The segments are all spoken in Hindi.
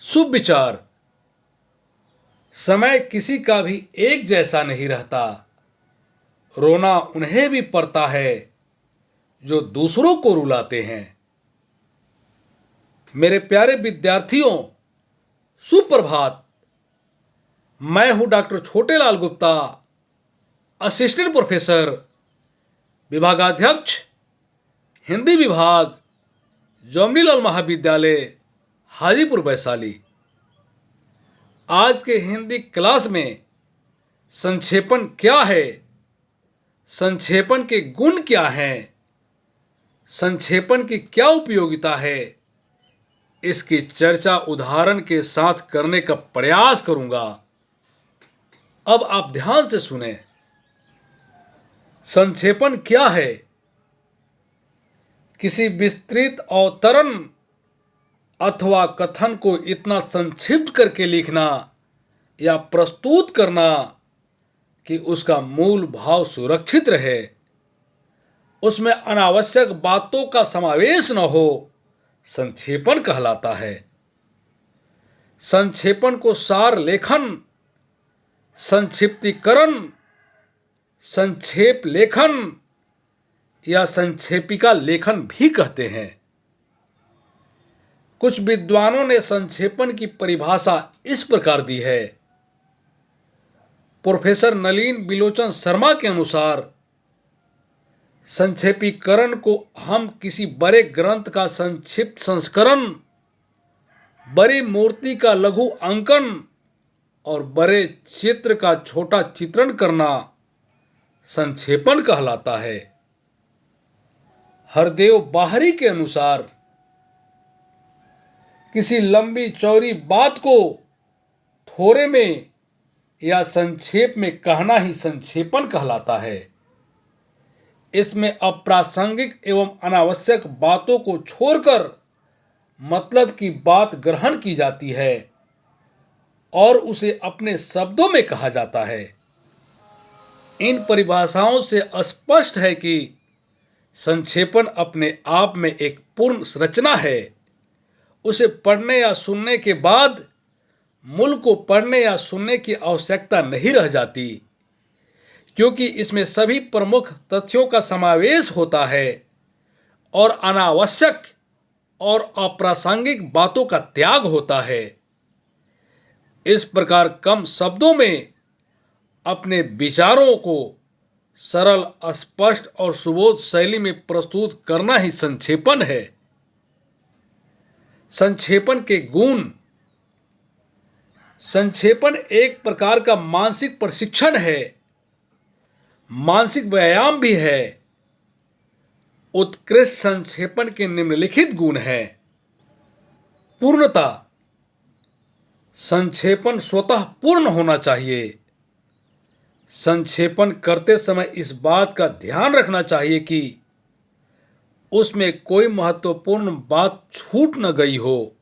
शुभ विचार। समय किसी का भी एक जैसा नहीं रहता। रोना उन्हें भी पड़ता है जो दूसरों को रुलाते हैं। मेरे प्यारे विद्यार्थियों, सुप्रभात। मैं हूं doctor Chhotelal Gupta, assistant professor, विभागाध्यक्ष, हिंदी विभाग, जवाहरलाल महाविद्यालय, हाजीपुर वैशाली। आज के हिंदी क्लास में संक्षेपण क्या है, संक्षेपण के गुण क्या हैं, संक्षेपण की क्या उपयोगिता है, इसकी चर्चा उदाहरण के साथ करने का प्रयास करूंगा। अब आप ध्यान से सुने। संक्षेपण क्या है? किसी विस्तृत अवतरण अथवा कथन को इतना संक्षिप्त करके लिखना या प्रस्तुत करना कि उसका मूल भाव सुरक्षित रहे, उसमें अनावश्यक बातों का समावेश न हो, संक्षेपण कहलाता है। संक्षेपण को सार लेखन, संक्षिप्तीकरण, संक्षेप लेखन या संक्षेपिका लेखन भी कहते हैं। कुछ विद्वानों ने संक्षेपण की परिभाषा इस प्रकार दी है। प्रोफेसर नलिन बिलोचन शर्मा के अनुसार संक्षेपीकरण को हम किसी बड़े ग्रंथ का संक्षिप्त संस्करण, बड़ी मूर्ति का लघु अंकन और बड़े चित्र का छोटा चित्रण करना संक्षेपण कहलाता है। हरदेव बाहरी के अनुसार किसी लंबी चौड़ी बात को थोड़े में या संक्षेप में कहना ही संक्षेपण कहलाता है। इसमें अप्रासंगिक एवं अनावश्यक बातों को छोड़कर मतलब की बात ग्रहण की जाती है और उसे अपने शब्दों में कहा जाता है। इन परिभाषाओं से स्पष्ट है कि संक्षेपण अपने आप में एक पूर्ण रचना है। उसे पढ़ने या सुनने के बाद मूल को पढ़ने या सुनने की आवश्यकता नहीं रह जाती, क्योंकि इसमें सभी प्रमुख तथ्यों का समावेश होता है और अनावश्यक और अप्रासंगिक बातों का त्याग होता है। इस प्रकार कम शब्दों में अपने विचारों को सरल, स्पष्ट और सुबोध शैली में प्रस्तुत करना ही संक्षेपण है। संक्षेपण के गुण। संक्षेपण एक प्रकार का मानसिक प्रशिक्षण है, मानसिक व्यायाम भी है। उत्कृष्ट संक्षेपण के निम्नलिखित गुण हैं। पूर्णता। संक्षेपण स्वतः पूर्ण होना चाहिए। संक्षेपण करते समय इस बात का ध्यान रखना चाहिए कि उसमें कोई महत्वपूर्ण बात छूट न गई हो।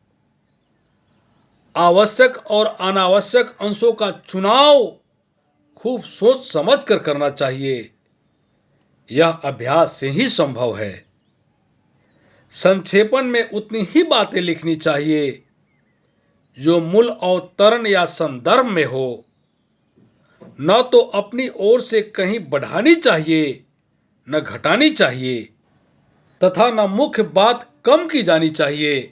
आवश्यक और अनावश्यक अंशों का चुनाव खूब सोच समझ कर करना चाहिए। यह अभ्यास से ही संभव है। संक्षेपण में उतनी ही बातें लिखनी चाहिए जो मूल अवतरण या संदर्भ में हो। न तो अपनी ओर से कहीं बढ़ानी चाहिए न घटानी चाहिए, तथा न मुख्य बात कम की जानी चाहिए।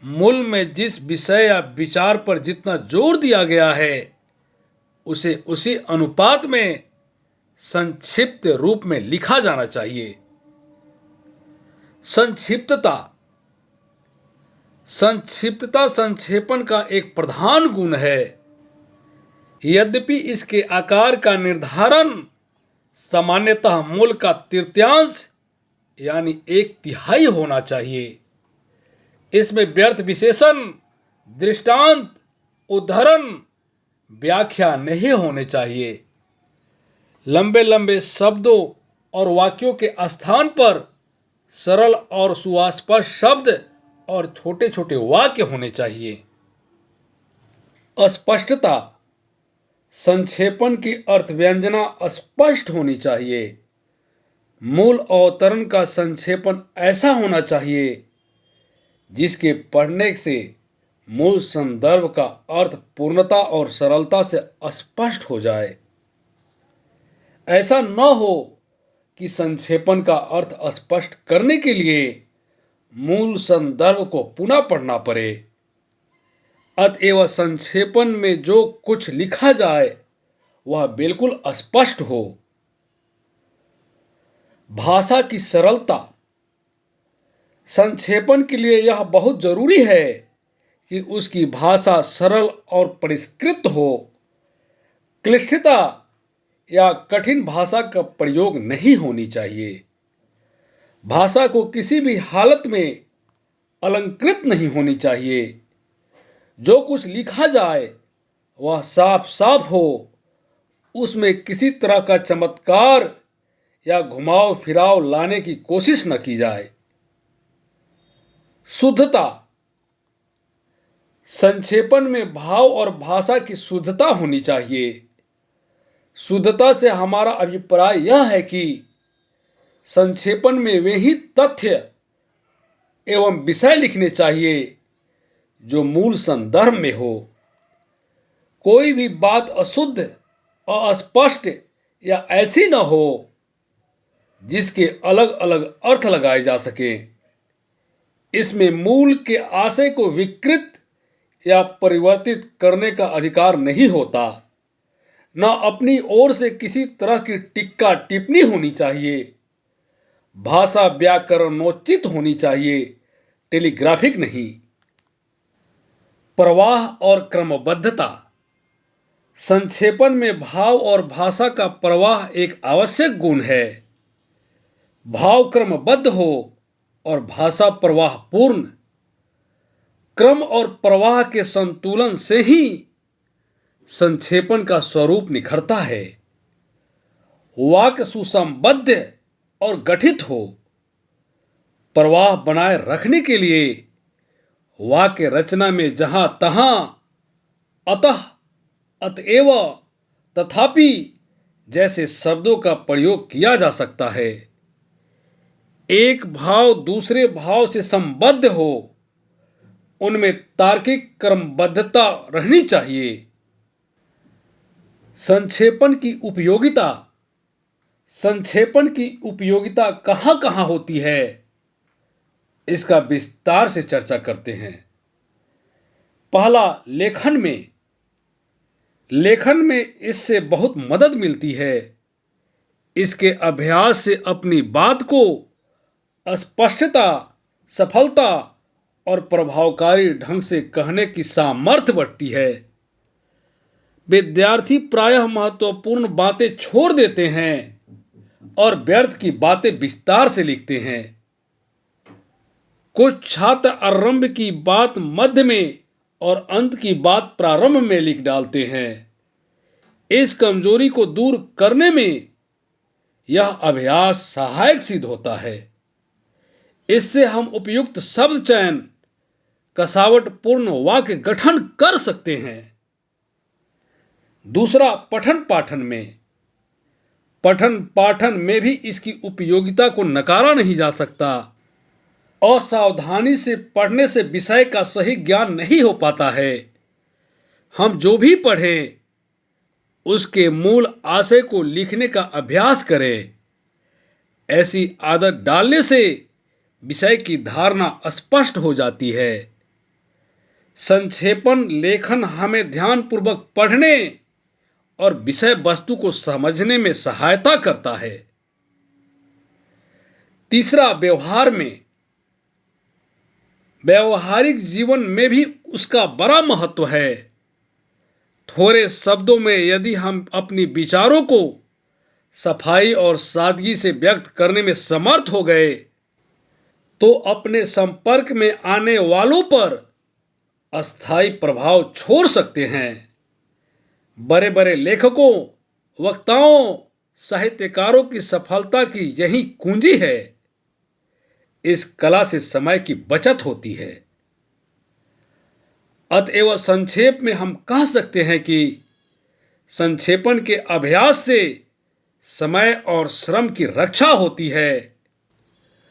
मूल में जिस विषय या विचार पर जितना जोर दिया गया है उसे उसी अनुपात में संक्षिप्त रूप में लिखा जाना चाहिए। संक्षिप्तता। संक्षिप्तता संक्षेपण का एक प्रधान गुण है। यद्यपि इसके आकार का निर्धारण सामान्यतः मूल का तृतीयांश यानी एक तिहाई होना चाहिए। इसमें व्यर्थ विशेषण, दृष्टांत, उद्धरण, व्याख्या नहीं होने चाहिए। लंबे लंबे शब्दों और वाक्यों के स्थान पर सरल और सुस्पष्ट शब्द और छोटे छोटे वाक्य होने चाहिए। अस्पष्टता। संक्षेपण की अर्थव्यंजना स्पष्ट होनी चाहिए। मूल अवतरण का संक्षेपण ऐसा होना चाहिए जिसके पढ़ने से मूल संदर्भ का अर्थ पूर्णता और सरलता से स्पष्ट हो जाए। ऐसा न हो कि संक्षेपण का अर्थ स्पष्ट करने के लिए मूल संदर्भ को पुनः पढ़ना पड़े। अतएव संक्षेपण में जो कुछ लिखा जाए वह बिल्कुल स्पष्ट हो। भाषा की सरलता। संक्षेपण के लिए यह बहुत जरूरी है कि उसकी भाषा सरल और परिष्कृत हो। क्लिष्टता या कठिन भाषा का प्रयोग नहीं होनी चाहिए। भाषा को किसी भी हालत में अलंकृत नहीं होनी चाहिए। जो कुछ लिखा जाए वह साफ साफ हो, उसमें किसी तरह का चमत्कार या घुमाव फिराव लाने की कोशिश न की जाए। शुद्धता। संक्षेपण में भाव और भाषा की शुद्धता होनी चाहिए। शुद्धता से हमारा अभिप्राय यह है कि संक्षेपण में वे ही तथ्य एवं विषय लिखने चाहिए जो मूल संदर्भ में हो। कोई भी बात अशुद्ध, अस्पष्ट या ऐसी न हो जिसके अलग अलग अर्थ लगाए जा सके। इसमें मूल के आशय को विकृत या परिवर्तित करने का अधिकार नहीं होता। न अपनी ओर से किसी तरह की टिक्का टिप्पणी होनी चाहिए। भाषा व्याकरणोचित होनी चाहिए, टेलीग्राफिक नहीं। प्रवाह और क्रमबद्धता। संक्षेपण में भाव और भाषा का प्रवाह एक आवश्यक गुण है। भाव क्रमबद्ध हो और भाषा प्रवाह पूर्ण। क्रम और प्रवाह के संतुलन से ही संक्षेपण का स्वरूप निखरता है। वाक्य सुसंबद्ध और गठित हो। प्रवाह बनाए रखने के लिए वाक्य रचना में जहां तहां अतः, अतएव, तथापि जैसे शब्दों का प्रयोग किया जा सकता है। एक भाव दूसरे भाव से संबद्ध हो, उनमें तार्किक क्रमबद्धता रहनी चाहिए। संक्षेपण की उपयोगिता। संक्षेपण की उपयोगिता कहां कहां होती है, इसका विस्तार से चर्चा करते हैं। पहला, लेखन में। लेखन में इससे बहुत मदद मिलती है। इसके अभ्यास से अपनी बात को स्पष्टता, सफलता और प्रभावकारी ढंग से कहने की सामर्थ्य बढ़ती है। विद्यार्थी प्रायः महत्वपूर्ण बातें छोड़ देते हैं और व्यर्थ की बातें विस्तार से लिखते हैं। कुछ छात्र आरंभ की बात मध्य में और अंत की बात प्रारंभ में लिख डालते हैं। इस कमजोरी को दूर करने में यह अभ्यास सहायक सिद्ध होता है। इससे हम उपयुक्त शब्द चयन, कसावटपूर्ण वाक्य गठन कर सकते हैं। दूसरा, पठन पाठन में। पठन पाठन में भी इसकी उपयोगिता को नकारा नहीं जा सकता। असावधानी से पढ़ने से विषय का सही ज्ञान नहीं हो पाता है। हम जो भी पढ़ें उसके मूल आशय को लिखने का अभ्यास करें। ऐसी आदत डालने से विषय की धारणा स्पष्ट हो जाती है। संक्षेपण लेखन हमें ध्यानपूर्वक पढ़ने और विषय वस्तु को समझने में सहायता करता है। तीसरा, व्यवहार में। व्यवहारिक जीवन में भी उसका बड़ा महत्व है। थोड़े शब्दों में यदि हम अपनी विचारों को सफाई और सादगी से व्यक्त करने में समर्थ हो गए तो अपने संपर्क में आने वालों पर अस्थायी प्रभाव छोड़ सकते हैं। बड़े बड़े लेखकों, वक्ताओं, साहित्यकारों की सफलता की यही कुंजी है। इस कला से समय की बचत होती है। अतएव संक्षेप में हम कह सकते हैं कि संक्षेपण के अभ्यास से समय और श्रम की रक्षा होती है।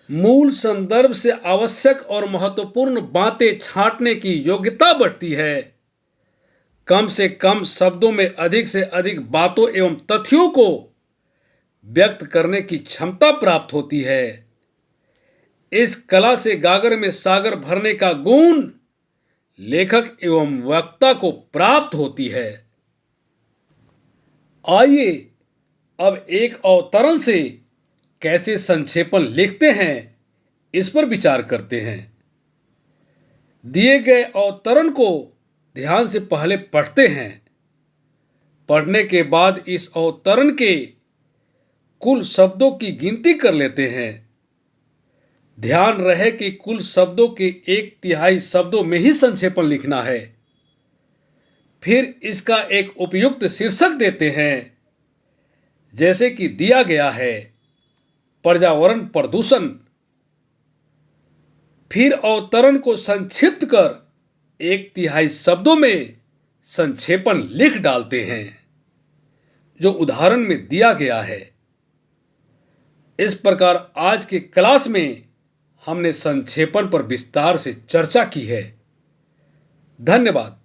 मूल संदर्भ से आवश्यक और महत्वपूर्ण बातें छांटने की योग्यता बढ़ती है। कम से कम शब्दों में अधिक से अधिक बातों एवं तथ्यों को व्यक्त करने की क्षमता प्राप्त होती है। इस कला से गागर में सागर भरने का गुण लेखक एवं वक्ता को प्राप्त होती है। आइए अब एक अवतरण से कैसे संक्षेपण लिखते हैं इस पर विचार करते हैं। दिए गए अवतरण को ध्यान से पहले पढ़ते हैं। पढ़ने के बाद इस अवतरण के कुल शब्दों की गिनती कर लेते हैं। ध्यान रहे कि कुल शब्दों के 1/3 शब्दों में ही संक्षेपण लिखना है। फिर इसका एक उपयुक्त शीर्षक देते हैं, जैसे कि दिया गया है पर्यावरण प्रदूषण। फिर अवतरण को संक्षिप्त कर 1/3 शब्दों में संक्षेपण लिख डालते हैं, जो उदाहरण में दिया गया है। इस प्रकार आज के क्लास में हमने संक्षेपण पर विस्तार से चर्चा की है। धन्यवाद।